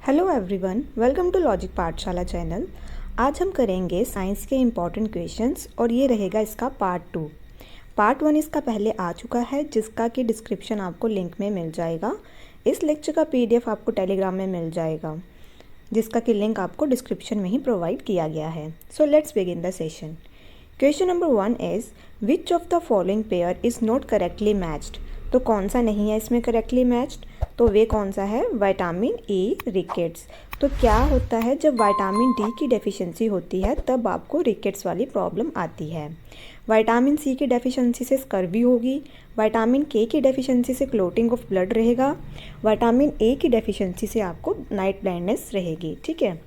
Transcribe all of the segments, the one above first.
Hello everyone, welcome to logic Pathshala channel. आज हम करेंगे साइंस के इम्पॉर्टेंट क्वेश्चंस और ये रहेगा इसका पार्ट 2। पार्ट 1 इसका पहले आ चुका है, जिसका कि डिस्क्रिप्शन आपको लिंक में मिल जाएगा। इस लेक्चर का पीडीएफ आपको टेलीग्राम में मिल जाएगा, जिसका कि लिंक आपको डिस्क्रिप्शन में ही प्रोवाइड किया गया है। So let's begin the session. Question number 1 is which of the following pair is not correctly matched. तो कौन सा नहीं है इसमें करेक्टली मैच्ड? तो वे कौन सा है? Vitamin E rickets. तो क्या होता है, जब विटामिन डी की डेफिशिएंसी होती है तब आपको रिकेट्स वाली प्रॉब्लम आती है। विटामिन सी की डेफिशिएंसी से स्कर्वी होगी। विटामिन के की डेफिशिएंसी से क्लोटिंग ऑफ ब्लड रहेगा। विटामिन ए की डेफिशिएंसी से आपको नाइट ब्लाइंडनेस रहेगी। ठीक है,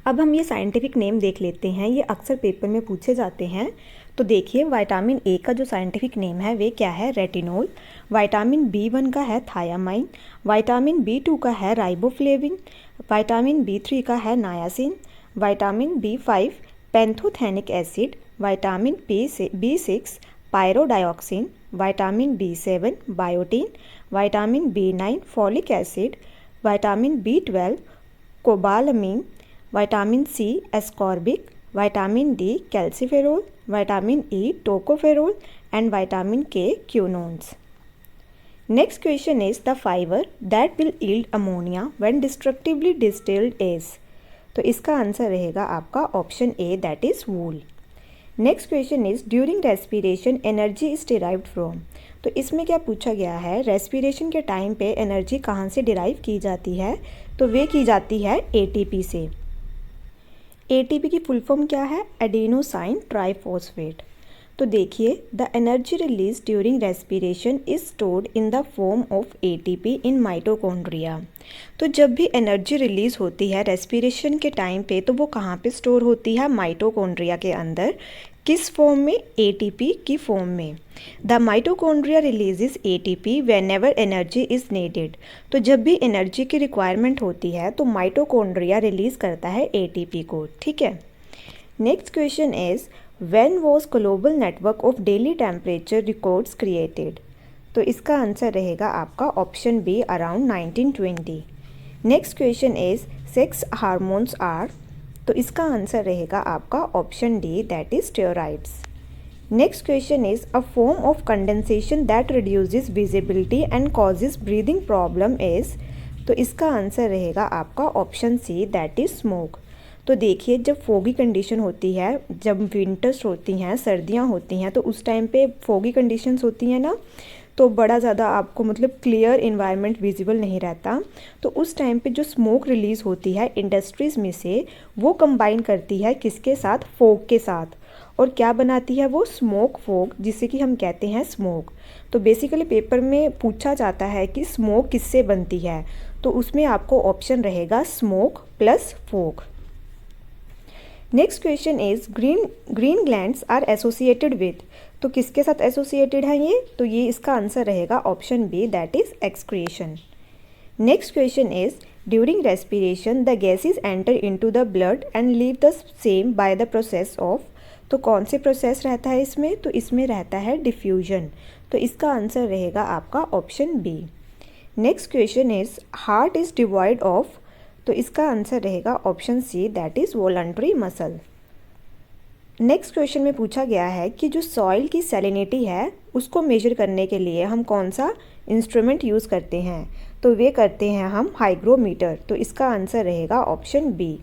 अब हम ये साइंटिफिक नेम देख लेते हैं, ये अक्सर पेपर में पूछे जाते हैं। तो देखिए, विटामिन ए का जो साइंटिफिक नेम है वे क्या है? रेटिनोल। विटामिन B1 का है थायामाइन। विटामिन B2 का है राइबोफ्लेविन। विटामिन B3 का है niacin. Vitamin B5 pantothenic acid. Vitamin B6 pyridoxine. Vitamin B7 biotin. Vitamin B9 folic acid. Vitamin B12 cobalamin. Vitamin C ascorbic. Vitamin D calciferol. Vitamin E tocopherol and vitamin K quinones. Next question is the fiber that will yield ammonia when destructively distilled is. तो इसका answer रहेगा आपका option A, that is wool. Next question is during respiration energy is derived from. तो इसमें क्या पूछा गया है? रेस्पिरेशन के टाइम पे एनर्जी कहाँ से डिराइव की जाती है? तो वे की जाती है एटीपी से। एटीपी की फुल फॉर्म क्या है? Adenosine triphosphate. तो देखिए, the energy release during respiration is stored in the form of ATP in mitochondria. तो जब भी एनर्जी रिलीज होती है रेस्पिरेशन के टाइम पे, तो वो कहाँ पे स्टोर होती है? माइटोकॉन्ड्रिया के अंदर। किस फॉर्म में? एटीपी की फॉर्म में। The mitochondria releases ATP whenever energy is needed. तो जब भी एनर्जी की रिक्वायरमेंट होती है तो माइटोकॉन्ड्रिया रिलीज करता है एटीपी को। ठीक है, next question is when was global network of daily temperature records created. तो इसका आंसर रहेगा आपका option B, around 1920। Next question is sex hormones are. तो इसका आंसर रहेगा आपका option D, that is steroids. Next question is a form of condensation that reduces visibility and causes breathing problem is. तो इसका answer रहेगा आपका option C, that is smoke. तो देखिए, जब फोगी कंडीशन होती है, जब विंटर्स होती हैं, सर्दियां होती हैं, तो उस टाइम पे फोगी कंडीशंस होती हैं ना, तो बड़ा ज़्यादा आपको मतलब क्लियर इन्वायरमेंट विजिबल नहीं रहता। तो उस टाइम पे जो स्मोक रिलीज़ होती है इंडस्ट्रीज़ में से, वो कंबाइन करती है किसके साथ? फोग के साथ। और क्या बनाती है वो? स्मोक फोग, जिसे कि हम कहते हैं स्मोक। तो बेसिकली पेपर में पूछा जाता है कि स्मोक किससे बनती है, तो उसमें आपको ऑप्शन रहेगा smoke plus fog. Next question is green glands are associated with. तो किसके साथ एसोसिएटेड है ये? तो ये इसका आंसर रहेगा option B, that is excretion. Next question is during respiration the gases enter into the blood and leave the same by the process of. तो कौन से प्रोसेस रहता है इसमें? तो इसमें रहता है डिफ्यूजन। तो इसका आंसर रहेगा आपका option B. Next question is heart is devoid of. तो इसका आंसर रहेगा option C, that is voluntary muscle. Next question में पूछा गया है कि जो सॉइल की सैलिनिटी है उसको मेजर करने के लिए हम कौन सा इंस्ट्रूमेंट यूज़ करते हैं? तो वे करते हैं हम हाइग्रोमीटर। तो इसका आंसर रहेगा ऑप्शन बी।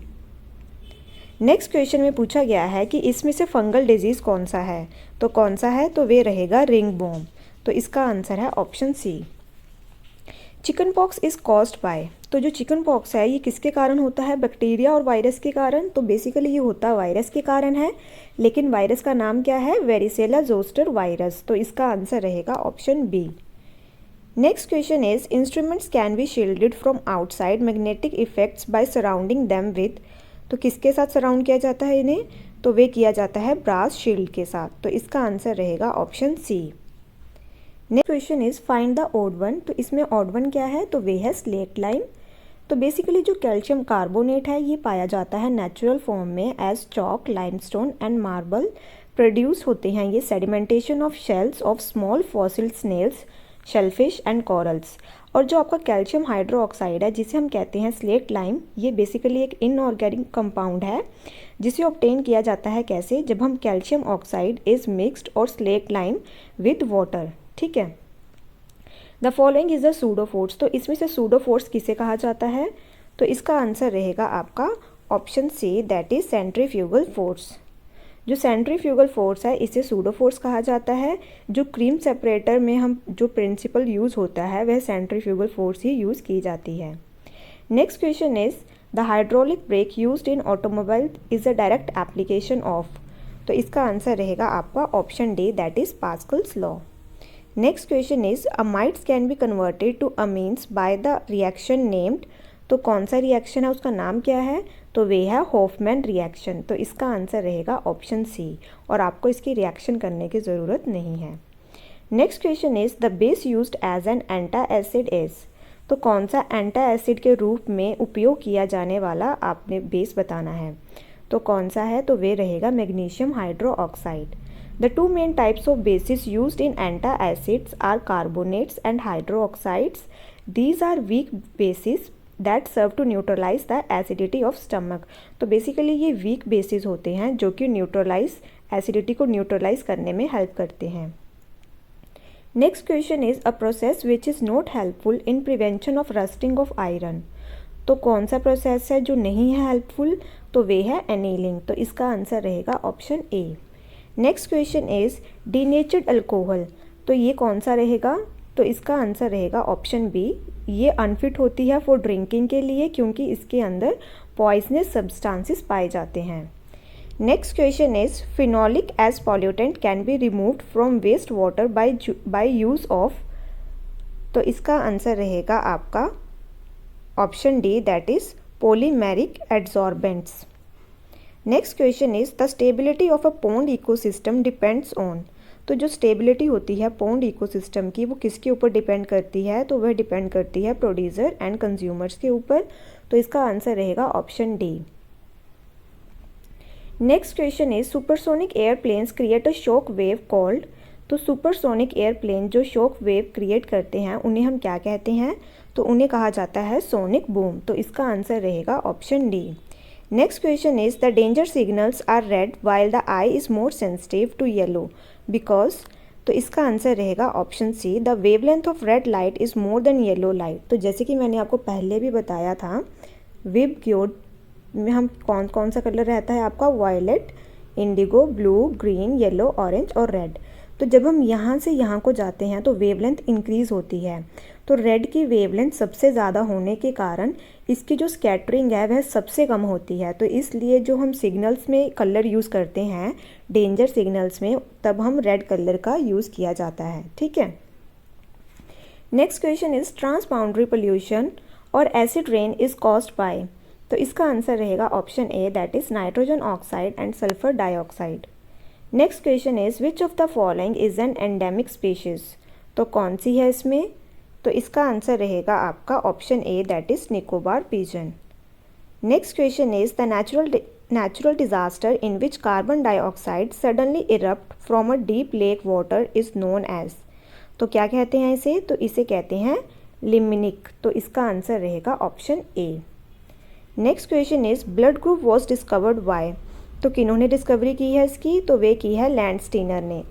नेक्स्ट क्वेश्चन में पूछा गया है कि इसमें से फंगल डिजीज़ कौन सा है? तो कौन सा है? तो वे रहेगा रिंग बॉम। तो इसका आंसर है option C. Chicken pox is caused by. तो जो चिकन पॉक्स है ये किसके कारण होता है? बैक्टीरिया और वायरस के कारण। तो बेसिकली ये होता वायरस के कारण है, लेकिन वायरस का नाम क्या है? Varicella zoster virus. तो इसका आंसर रहेगा option B. Next question is instruments can be shielded from outside magnetic effects by surrounding them with. तो किसके साथ सराउंड किया जाता है इन्हें? तो वे किया जाता है ब्रास शील्ड के साथ। तो इसका आंसर रहेगा option C. Next question is find the odd one. तो इसमें ऑड वन क्या है? तो वे है स्लेट लाइम। तो बेसिकली जो कैल्शियम कार्बोनेट है ये पाया जाता है नेचुरल फॉर्म में as chalk, limestone and marble. Produce होते हैं ये sedimentation of shells of small fossil snails shellfish and corals. और जो आपका कैल्शियम हाइड्रोक्साइड है जिसे हम कहते हैं स्लेट लाइम, ये बेसिकली एक इनऑर्गेनिक कंपाउंड है जिसे ऑब्टेन किया जाता है कैसे, जब हम कैल्शियम ऑक्साइड इज मिक्सड और स्लेट लाइम विद वाटर। ठीक है। द फॉलोइंग इज द सूडोफोर्स, तो इसमें से सूडोफोर्स किसे कहा जाता है, तो इसका आंसर रहेगा आपका option C, that is centrifugal force. जो सेंट्रीफ्यूगल फोर्स है इसे सूडोफोर्स कहा जाता है। जो क्रीम सेपरेटर में हम जो प्रिंसिपल यूज़ होता है वह सेंट्रीफ्यूगल फोर्स ही यूज़ की जाती है। Next question is the hydraulic brake used in automobile is a direct application of, तो इसका आंसर रहेगा आपका option D, that is Pascal's law. Next question is amides can be converted a means by the reaction named, तो कौन सा reaction है, उसका नाम क्या है, तो वे है हॉफमैन रिएक्शन। तो इसका आंसर रहेगा ऑप्शन सी, और आपको इसकी रिएक्शन करने की ज़रूरत नहीं है। Next question is the base used as an antacid is, तो कौन सा एंटा एसिड के रूप में उपयोग किया जाने वाला आपने बेस बताना है, तो कौन सा है, तो वे रहेगा magnesium hydroxide. The two main types of bases used in antacids are carbonates and hydroxides. These are weak bases that serve to neutralize the acidity of stomach, तो बेसिकली ये वीक बेसिस होते हैं जो कि acidity को neutralise करने में help करते हैं। Next question is a process which is not helpful in prevention of rusting of iron, तो कौन सा प्रोसेस है जो नहीं है हेल्पफुल, तो वे है एनीलिंग। तो इसका आंसर रहेगा option A. Next question is denatured alcohol, तो ये कौन सा रहेगा, तो इसका आंसर रहेगा ऑप्शन बी, ये अनफिट होती है फॉर ड्रिंकिंग के लिए क्योंकि इसके अंदर पॉइजनस सब्सटेंसेस पाए जाते हैं। Next question is phenolic as pollutant can be removed from waste water by use of, तो इसका आंसर रहेगा आपका option D, that is polymeric adsorbents. Next question is the stability of a pond ecosystem depends on, तो जो stability होती है pond ecosystem की वो किसके ऊपर डिपेंड करती है, तो वह डिपेंड करती है प्रोड्यूसर एंड कंज्यूमर्स के ऊपर। तो इसका आंसर रहेगा option D. Next question is supersonic airplanes create a shock wave called, तो सुपरसोनिक एयरप्लेन जो शॉक वेव क्रिएट करते हैं उन्हें हम क्या कहते हैं, तो उन्हें कहा जाता है सोनिक बूम। तो इसका आंसर रहेगा option D. Next question is the danger signals are red while the eye is more sensitive to yellow because, तो इसका आंसर रहेगा option C, the wavelength of red light is more than yellow light. तो जैसे कि मैंने आपको पहले भी बताया था, विबग्योर में हम कौन सा कलर रहता है आपका, violet, indigo, blue, green, yellow, orange और रेड। तो जब हम यहाँ से यहाँ को जाते हैं तो वेवलेंथ इंक्रीज़ होती है, तो रेड की वेवलेंथ सबसे ज़्यादा होने के कारण इसकी जो स्कैटरिंग है वह सबसे कम होती है। तो इसलिए जो हम सिग्नल्स में कलर यूज़ करते हैं डेंजर सिग्नल्स में, तब हम रेड कलर का यूज़ किया जाता है। ठीक है। Next question is transboundary pollution और acid rain is caused by, तो इसका आंसर रहेगा option A, that is nitrogen oxide and sulphur dioxide. Next question is which of the following is an endemic species, तो कौन सी है इसमें, तो इसका आंसर रहेगा आपका option A, that is Nicobar pigeon. Next question is the natural disaster in which carbon dioxide suddenly erupt from a deep lake water is known as, तो क्या कहते हैं इसे, तो इसे कहते हैं लिम्निक। तो इसका आंसर रहेगा option A. Next question is blood group was discovered by, तो किन्होंने डिस्कवरी की है इसकी, तो वे की है लैंडस्टीनर ने।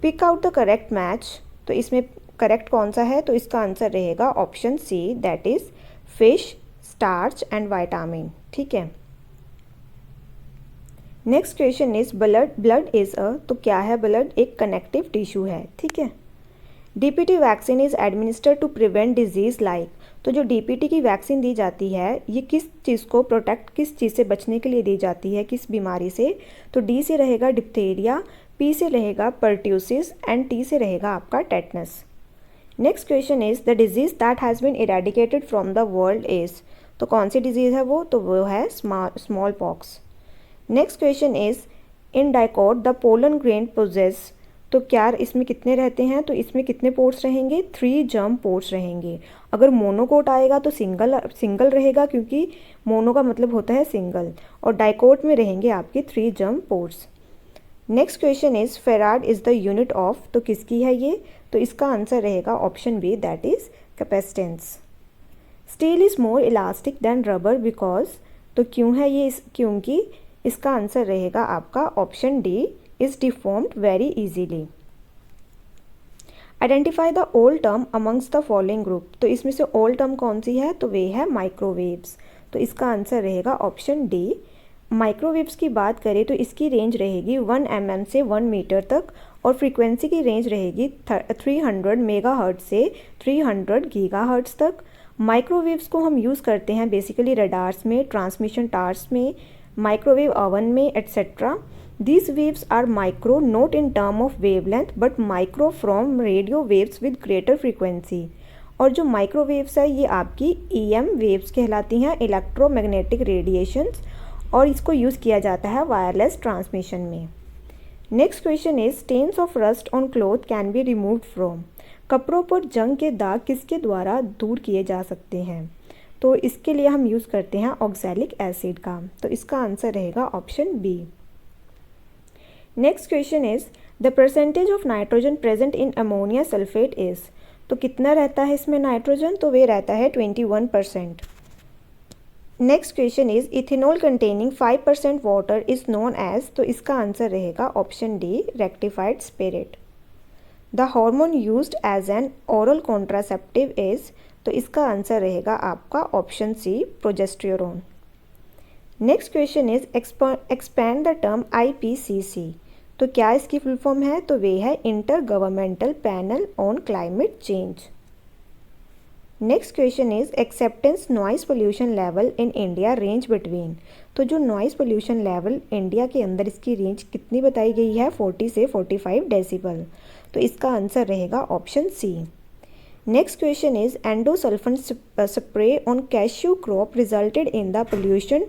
Pick out the correct match, तो इसमें करेक्ट कौन सा है, तो इसका आंसर रहेगा option C, that is fish, starch and vitamin. ठीक है। Next question is blood is a, तो क्या है ब्लड, एक कनेक्टिव टिश्यू है। ठीक है। DPT vaccine is administered to prevent disease like, तो जो डीपीटी की वैक्सीन दी जाती है ये किस चीज़ को प्रोटेक्ट, किस चीज़ से बचने के लिए दी जाती है, किस बीमारी से, तो डी से रहेगा डिप्थीरिया, पी से रहेगा पर्ट्यूसिस एंड टी से रहेगा आपका tetanus. Next question is the disease that has been eradicated from the world is, तो कौन सी डिजीज़ है वो, तो वो है smallpox. Next question is in dicot the pollen grain possess, तो क्या इसमें कितने रहते हैं, तो इसमें कितने पोर्स रहेंगे, 3 जर्म पोर्स रहेंगे। अगर मोनोकोट आएगा तो सिंगल रहेगा क्योंकि मोनो का मतलब होता है सिंगल, और डाइकोट में रहेंगे आपके 3 germ pores. Next question is farad is the unit of, तो किसकी है ये? तो इसका आंसर रहेगा option B, that is capacitance. Steel is more elastic than rubber because, तो क्यों है ये? क्योंकि इसका आंसर रहेगा आपका option D, is deformed very easily. Identify the old term amongst the following group, तो इसमें से ओल्ड टर्म कौन सी है? तो वे है माइक्रोवेव्स, तो इसका आंसर रहेगा ऑप्शन डी। माइक्रोवेव्स की बात करें तो इसकी रेंज रहेगी 1 mm से 1 मीटर तक, और फ्रीक्वेंसी की रेंज रहेगी 300 मेगाहर्ट्ज से 300 गीगाहर्ट्ज तक। माइक्रोवेव्स को हम यूज़ करते हैं बेसिकली रडार्स में, ट्रांसमिशन टावर्स में, माइक्रोवेव ओवन में, etcetera. These waves are micro not in term of wavelength but micro from radio waves with greater frequency। और जो माइक्रोवेव्स है ये आपकी EM वेव्स कहलाती हैं, इलेक्ट्रोमैग्नेटिक रेडिएशंस, और इसको यूज़ किया जाता है वायरलेस ट्रांसमिशन में। Next question is stains of rust on cloth can be removed from, कपड़ों पर जंग के दाग किसके द्वारा दूर किए जा सकते हैं? तो इसके लिए हम यूज़ करते हैं ऑक्सैलिक एसिड का, तो इसका आंसर रहेगा option B. Next question is the percentage of nitrogen present in ammonia sulphate is, तो कितना रहता है इसमें नाइट्रोजन? तो वे रहता है 21%। Next question is ethanol containing 5% water is known as, तो इसका आंसर रहेगा option D, rectified spirit. The hormone used as an oral contraceptive is, तो इसका आंसर रहेगा आपका option C, progesterone. Next question is expand the term IPCC, तो क्या इसकी फुल फॉर्म है? तो वे है inter governmental panel on climate change. Next question is acceptance noise pollution level in India range between, तो जो नॉइस पोल्यूशन लेवल इंडिया के अंदर इसकी रेंज कितनी बताई गई है? 40 से 45 डेसिबल, तो इसका आंसर रहेगा option C. Next question is endosulfan spray on cashew crop resulted in the pollution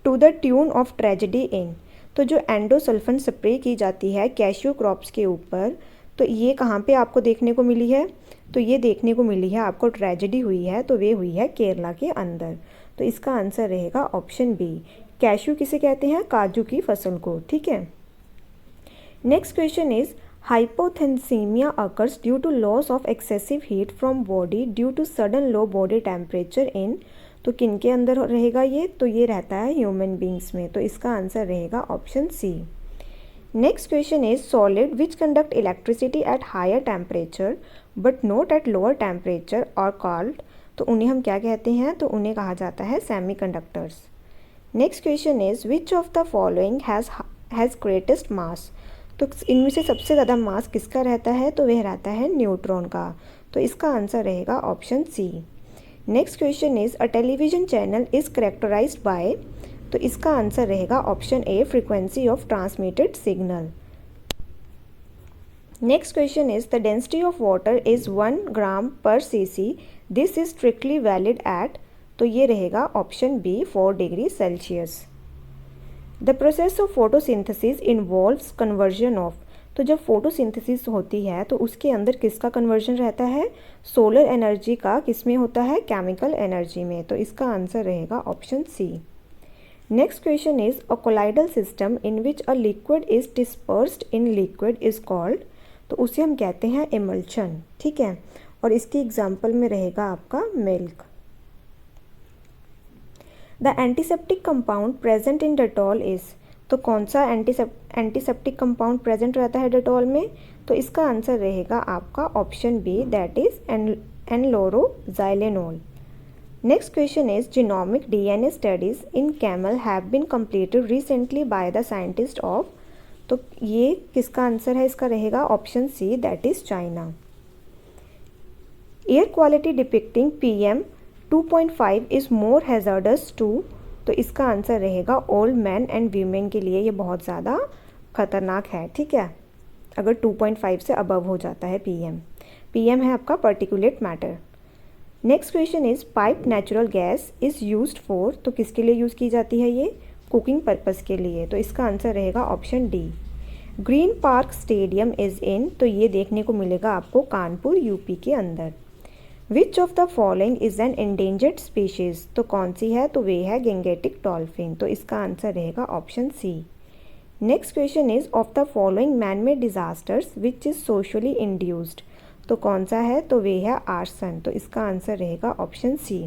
to the tune of tragedy in, तो जो एंडोसल्फन स्प्रे की जाती है कैश्यू क्रॉप्स के ऊपर, तो ये कहाँ पे आपको देखने को मिली है? तो ये देखने को मिली है आपको, ट्रेजेडी हुई है तो वे हुई है केरला के अंदर, तो इसका आंसर रहेगा ऑप्शन बी। कैश्यू किसे कहते हैं? काजू की फसल को, ठीक है। Next question is hypothermia occurs due to loss of excessive heat from body due to sudden low body temperature in, तो किन के अंदर रहेगा ये? तो ये रहता है ह्यूमन बींग्स में, तो इसका आंसर रहेगा option C. Next question is solid which conduct electricity at higher temperature but not at lower temperature are called, तो उन्हें हम क्या कहते हैं? तो उन्हें कहा जाता है semiconductors. Next question is which of the following has greatest mass, तो इनमें से सबसे ज़्यादा मास किसका रहता है? तो वह रहता है न्यूट्रॉन का, तो इसका आंसर रहेगा option C. Next question is a television channel is characterised by, तो इसका आंसर रहेगा option A, frequency of transmitted signal. Next question is the density of water is 1 gram per cc, this is strictly valid at, तो ये रहेगा option B, 4 degree Celsius. The process of photosynthesis involves conversion of, तो जब photosynthesis होती है तो उसके अंदर किसका कन्वर्जन रहता है? सोलर एनर्जी का, किसमें होता है? केमिकल एनर्जी में, तो इसका आंसर रहेगा option C. Next question is a colloidal system in which a liquid is dispersed in liquid is called, तो उसे हम कहते हैं इमल्शन, ठीक है, और इसकी एग्जाम्पल में रहेगा आपका milk. The antiseptic compound present in Dettol is, तो कौन सा एंटीसेप्टिक कंपाउंड प्रेजेंट रहता है डेटॉल में? तो इसका आंसर रहेगा आपका option B, that is chloroxylenol. Next question is genomic DNA studies in camel have been completed recently by the scientist of, तो ये किसका आंसर है? इसका रहेगा option C, that is China. Air quality depicting PM 2.5 is more hazardous to, तो इसका answer रहेगा old man and women के लिए ये बहुत ज़्यादा खतरनाक है, ठीक है, अगर 2.5 से अबव हो जाता है PM है आपका particulate matter. Next question is pipe natural gas is used for, तो किसके लिए यूज़ की जाती है ये? कुकिंग पर्पस के लिए, तो इसका आंसर रहेगा option D. Green park stadium is in, तो ये देखने को मिलेगा आपको कानपुर UP के अंदर। विच of the following is N endangered species, तो कौन सी है? तो वे है गैंगेटिक डॉल्फिन, तो इसका आंसर रहेगा option C. Next question is of the following man made disasters which is socially induced, तो कौन सा है, तो वे है आर्सन, तो इसका आंसर रहेगा option C.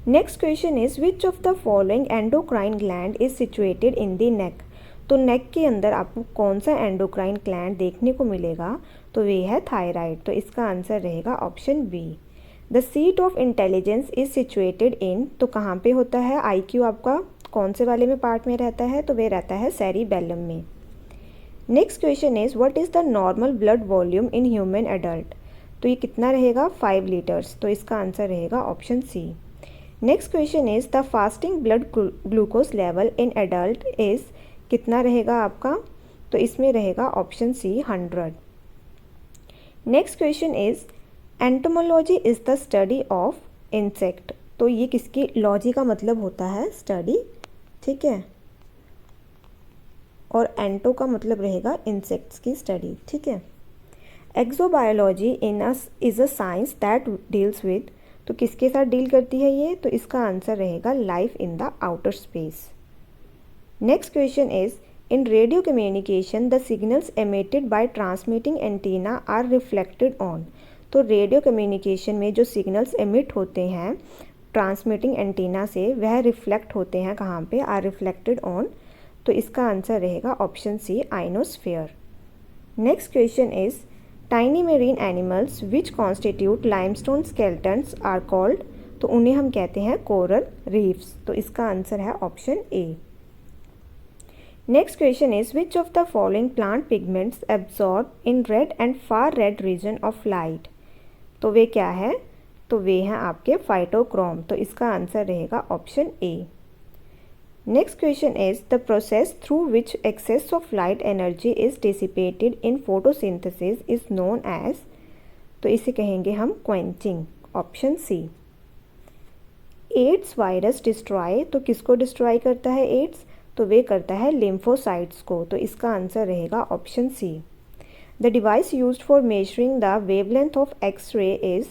Next question is which of the following endocrine gland is situated in the neck, तो नेक के अंदर आपको कौन सा एंडोक्राइन ग्लैंड देखने को मिलेगा, तो वे है थायराइड, तो इसका आंसर रहेगा option B. The seat of intelligence is situated in, तो कहाँ पे होता है आईक्यू आपका, कौन से वाले में पार्ट में रहता है, तो वे रहता है सेरिबेलम में। Next question is what is the normal blood volume in human adult, तो ये कितना रहेगा 5 लीटर्स, तो इसका आंसर रहेगा option C. Next question is the fasting blood glucose level in adult is, कितना रहेगा आपका, तो इसमें रहेगा option C 100। Next question is entomology is the study of insect, तो ये किसकी, लॉजी का मतलब होता है स्टडी, ठीक है, और एंटो का मतलब रहेगा इंसेक्ट्स की स्टडी, ठीक है। Exobiology in us is a science that deals with, तो किसके साथ डील करती है ये, तो इसका आंसर रहेगा life in the outer space. Next question is in radio communication the signals emitted by transmitting antenna are reflected on, तो रेडियो कम्युनिकेशन में जो सिग्नल्स एमिट होते हैं ट्रांसमिटिंग एंटीना से, वह रिफ्लेक्ट होते हैं कहाँ पे, आर रिफ्लेक्टेड ऑन, तो इसका आंसर रहेगा option C ionosphere. Next question is tiny marine animals which constitute limestone skeletons are called, तो उन्हें हम कहते हैं कोरल रीफ्स, तो इसका आंसर है option A. Next question is which of the following plant pigments absorb in red and far red region of light, तो वे क्या है, तो वे हैं आपके फाइटोक्रोम, तो इसका आंसर रहेगा option A. Next question is the process through which excess of light energy is dissipated in photosynthesis is known as, तो इसे कहेंगे हम quenching, option C. AIDS virus destroy, तो किसको डिस्ट्रॉय करता है एड्स, तो वे करता है लिम्फोसाइट्स को, तो इसका आंसर रहेगा option C. The device used for measuring the wavelength of X ray is,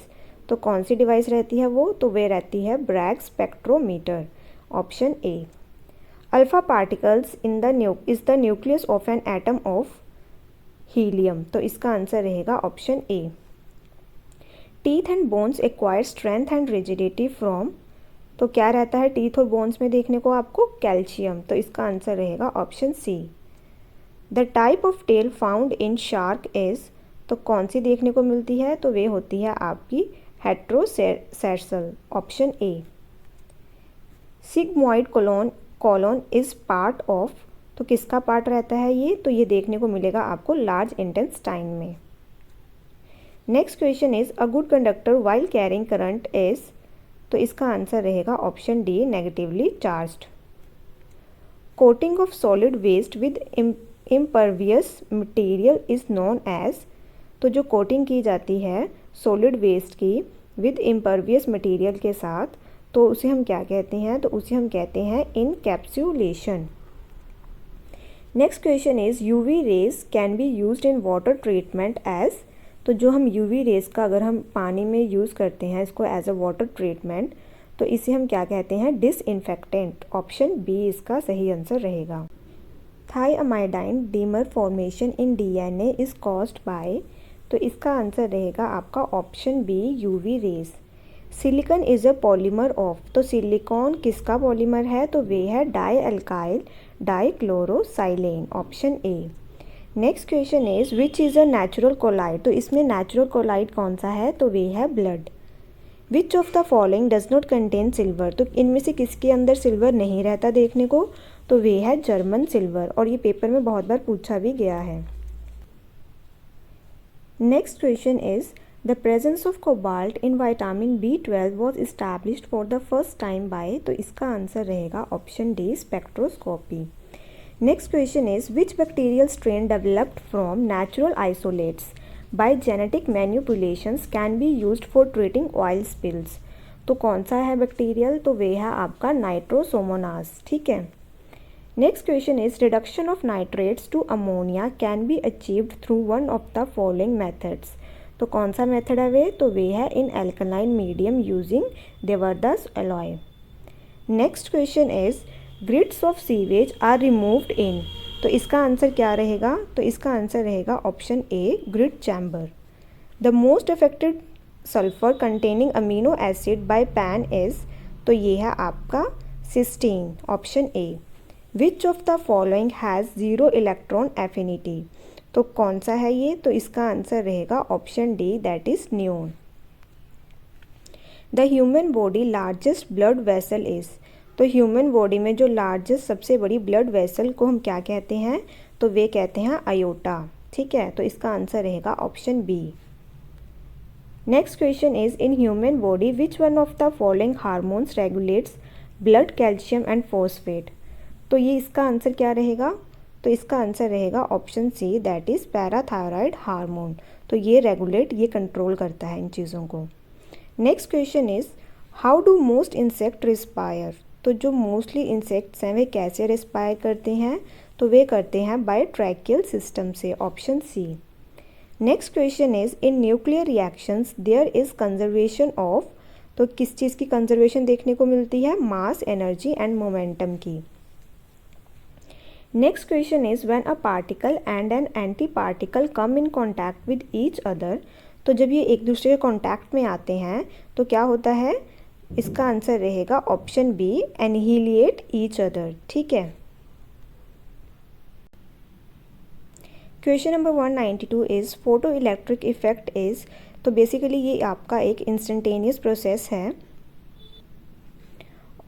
तो कौन सी डिवाइस रहती है वो, तो वे रहती है Bragg spectrometer, option A. Alpha particles in the is the nucleus of an atom of helium, तो इसका आंसर रहेगा option A. Teeth and bones acquire strength and rigidity from, तो क्या रहता है टीथ और बोन्स में देखने को आपको, कैल्शियम, तो इसका आंसर रहेगा option C. The type of tail found in shark is, तो कौन सी देखने को मिलती है, तो वे होती है आपकी heterocercal, option A. Sigmoid colon is part of, तो किसका पार्ट रहता है ये, तो ये देखने को मिलेगा आपको लार्ज इंटेस्टाइन में। Next question is a good conductor while carrying current is, तो इसका आंसर रहेगा option D negatively charged. Coating of solid waste with impervious material is known as, तो जो कोटिंग की जाती है सॉलिड वेस्ट की विद इम्परवियस मटेरियल के साथ, तो उसे हम क्या कहते हैं, तो उसे हम कहते हैं encapsulation. Next question is UV rays can be used in water treatment as, तो जो हम यूवी रेज का अगर हम पानी में यूज़ करते हैं इसको एज अ वाटर ट्रीटमेंट, तो इसे हम क्या कहते हैं, डिसइंफेक्टेंट, ऑप्शन बी इसका सही आंसर रहेगा। Thymidine dimer formation in DNA is caused by, तो इसका आंसर रहेगा आपका option B UV rays. Silicon is a polymer of, तो सिलिकॉन किसका पॉलीमर है, तो वे है di alkyl dichlorosilane, option A. Next question is which is a natural colloid, तो इसमें नेचुरल कोलाइड कौन सा है, तो वे है blood. Which of the following does not contain silver, तो इनमें से किसके अंदर सिल्वर नहीं रहता देखने को, तो वे है जर्मन सिल्वर, और ये पेपर में बहुत बार पूछा भी गया है। Next question is the presence of cobalt in vitamin B12 was established for the first time by, तो इसका आंसर रहेगा option D spectroscopy. Next question is which bacterial strain developed from natural isolates by genetic manipulations can be used for treating oil spills, तो कौन सा है bacterial, तो वे है आपका नाइट्रोसोमोनास, ठीक है। Next question is reduction of nitrates to ammonia can be achieved through one of the following methods, तो कौन सा मेथड है वे, तो वे है in alkaline medium using Devarda's alloy. Next question is grids of sewage are removed in, तो इसका आंसर क्या रहेगा? तो इसका आंसर रहेगा option A, grid chamber. The most affected sulphur containing amino acid by pan is, तो ये है आपका cysteine, option A. Which of the following has zero electron affinity, तो कौन सा है ये? तो इसका आंसर रहेगा option D, that is neon. The human body largest blood vessel is, तो ह्यूमन बॉडी में जो लार्जेस्ट सबसे बड़ी ब्लड वेसल को हम क्या कहते हैं? तो वे कहते हैं अयोटा, ठीक है। तो इसका आंसर रहेगा option B. Next question is in human body which one of the following hormones regulates blood calcium and phosphate, तो ये इसका आंसर क्या रहेगा? तो इसका आंसर रहेगा option C, that is parathyroid hormone. तो ये रेगुलेट, ये कंट्रोल करता है इन चीज़ों को। Next question is how do most insect respire, तो जो मोस्टली इंसेक्ट्स हैं वे कैसे रिस्पायर करते हैं? तो वे करते हैं बाय ट्रैकियल सिस्टम से, option C. Next question is in nuclear reactions there is conservation of, तो किस चीज़ की कंजर्वेशन देखने को मिलती है? मास, एनर्जी एंड मोमेंटम की। Next question is when a particle and an anti particle come in contact with each other, तो जब ये एक दूसरे के कॉन्टैक्ट में आते हैं तो क्या होता है? इसका आंसर रहेगा ऑप्शन बी, एनहिलिएट ईच अदर, ठीक है। Question number 192 is photo electric effect is, तो बेसिकली ये आपका एक इंस्टेंटेनियस प्रोसेस है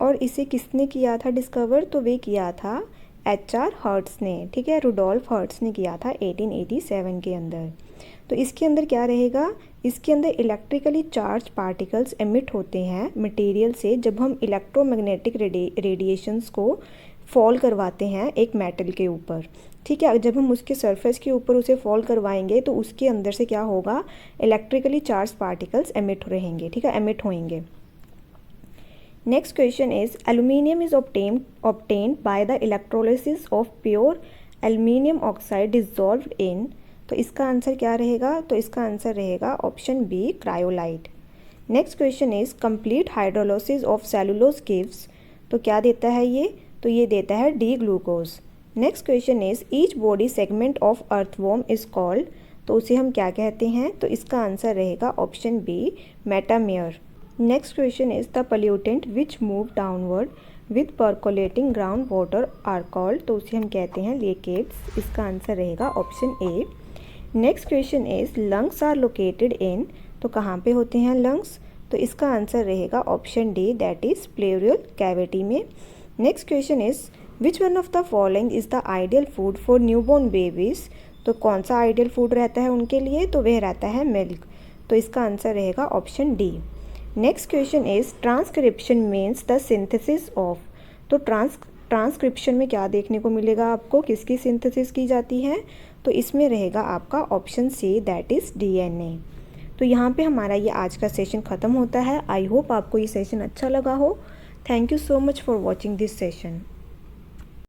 और इसे किसने किया था डिस्कवर? तो वे किया था एच.आर. हर्ट्स ने, ठीक है, रुडोल्फ हर्ट्स ने किया था 1887 के अंदर। तो इसके अंदर क्या रहेगा? इसके अंदर इलेक्ट्रिकली चार्ज पार्टिकल्स एमिट होते हैं मटेरियल से जब हम इलेक्ट्रोमैग्नेटिक रेडिएशंस को फॉल करवाते हैं एक मेटल के ऊपर, ठीक है। जब हम उसके सरफेस के ऊपर उसे फॉल करवाएंगे तो उसके अंदर से क्या होगा? इलेक्ट्रिकली चार्ज पार्टिकल्स एमिट रहेंगे, ठीक है, एमिट होंगे। Next question is aluminium is obtained by the electrolysis of pure aluminium oxide dissolved in, तो इसका आंसर क्या रहेगा? तो इसका आंसर रहेगा option B, cryolite. Next question is complete hydrolysis of cellulose gives, तो क्या देता है ये? तो ये देता है D glucose. Next question is each body segment of earthworm is called, तो उसे हम क्या कहते हैं? तो इसका आंसर रहेगा option B, metamere. Next question is the pollutant which move downward with percolating ground water are called, तो उसे हम कहते हैं लेकेट्स। इसका आंसर रहेगा option A. Next question is lungs are located in, तो कहाँ पे होते हैं लंग्स? तो इसका आंसर रहेगा option D, that is pleural cavity में। Next question is which one of the following is the ideal food for newborn babies, तो कौन सा आइडियल फूड रहता है उनके लिए? तो वह रहता है मिल्क। तो इसका आंसर रहेगा option D. Next question is transcription means the synthesis of, तो ट्रांसक्रिप्शन में क्या देखने को मिलेगा आपको? किसकी सिंथेसिस की जाती है? तो इसमें रहेगा आपका option C, that is DNA. तो यहाँ पे हमारा ये आज का सेशन ख़त्म होता है। आई होप आपको ये सेशन अच्छा लगा हो। Thank you so much for watching this session.